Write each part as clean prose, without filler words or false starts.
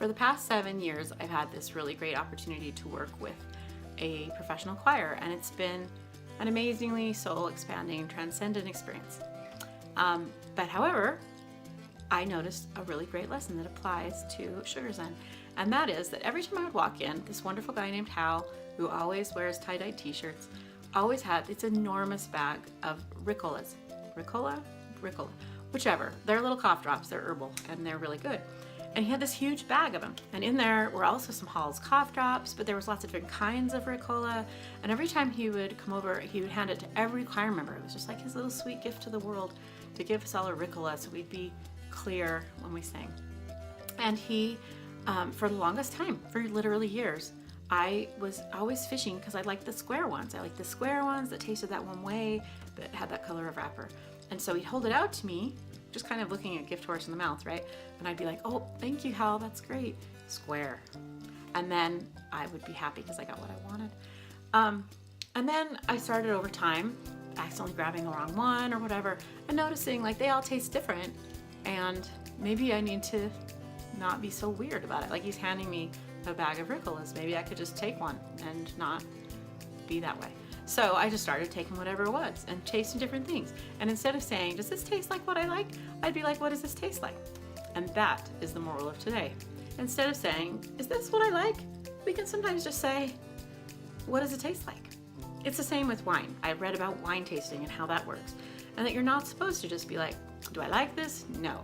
For the past 7 years, I've had this really great opportunity to work with a professional choir, and it's been an amazingly soul-expanding, transcendent experience. But however, I noticed a really great lesson that applies to Sugar-Zen, and that is that every time I would walk in, this wonderful guy named Hal, who always wears tie-dye t-shirts, always had this enormous bag of Ricolas. Ricola, whichever. They're little cough drops, they're herbal, and they're really good. And he had this huge bag of them. And in there were also some Hall's cough drops, but there was lots of different kinds of Ricola. And every time he would come over, he would hand it to every choir member. It was just like his little sweet gift to the world to give us all a Ricola so we'd be clear when we sang. And he, for the longest time, for literally years, I was always fishing because I liked the square ones. I liked the square ones that tasted that one way, but had that color of wrapper. And so he'd hold it out to me, just kind of looking at gift horse in the mouth, right? And I'd be like, oh, thank you, Hal, that's great. Square. And then I would be happy because I got what I wanted. And then I started over time, accidentally grabbing the wrong one or whatever, and noticing like they all taste different. And maybe I need to not be so weird about it. Like he's handing me a bag of Ricolas. Maybe I could just take one and not be that way. So I just started taking whatever it was and tasting different things. And instead of saying, does this taste like what I like? I'd be like, what does this taste like? And that is the moral of today. Instead of saying, is this what I like? We can sometimes just say, what does it taste like? It's the same with wine. I read about wine tasting and how that works. And that you're not supposed to just be like, do I like this? No.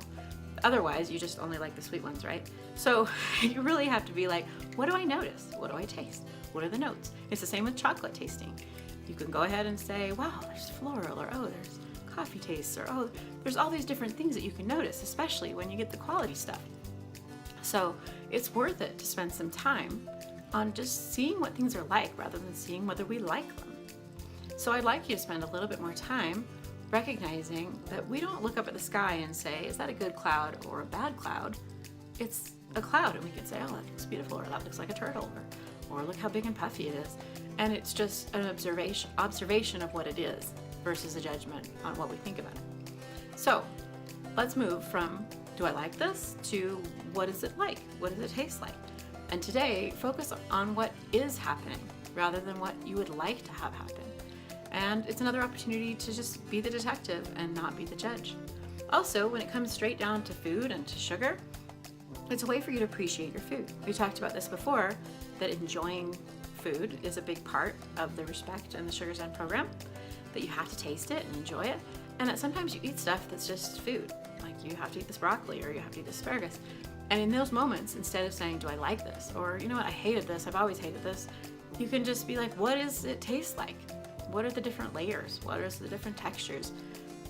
Otherwise, you just only like the sweet ones, right? So you really have to be like, what do I notice? What do I taste? What are the notes? It's the same with chocolate tasting. You can go ahead and say, wow, there's floral, or oh, there's coffee tastes, or oh, there's all these different things that you can notice, especially when you get the quality stuff. So it's worth it to spend some time on just seeing what things are like rather than seeing whether we like them. So I'd like you to spend a little bit more time recognizing that we don't look up at the sky and say, is that a good cloud or a bad cloud? It's a cloud, and we can say, oh, that looks beautiful, or that looks like a turtle, or look how big and puffy it is. And it's just an observation of what it is versus a judgment on what we think about it. So let's move from, do I like this, to what is it like? What does it taste like? And today, focus on what is happening rather than what you would like to have happen. And it's another opportunity to just be the detective and not be the judge. Also, when it comes straight down to food and to sugar, it's a way for you to appreciate your food. We talked about this before, that enjoying food is a big part of the Respect and the Sugar-Zen program, that you have to taste it and enjoy it, and that sometimes you eat stuff that's just food, like you have to eat this broccoli or you have to eat this asparagus. And in those moments, instead of saying, do I like this? Or, you know what, I hated this, I've always hated this, you can just be like, what does it taste like? What are the different layers? What are the different textures?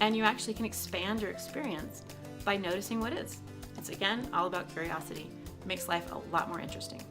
And you actually can expand your experience by noticing what is. It's again all about curiosity. It makes life a lot more interesting.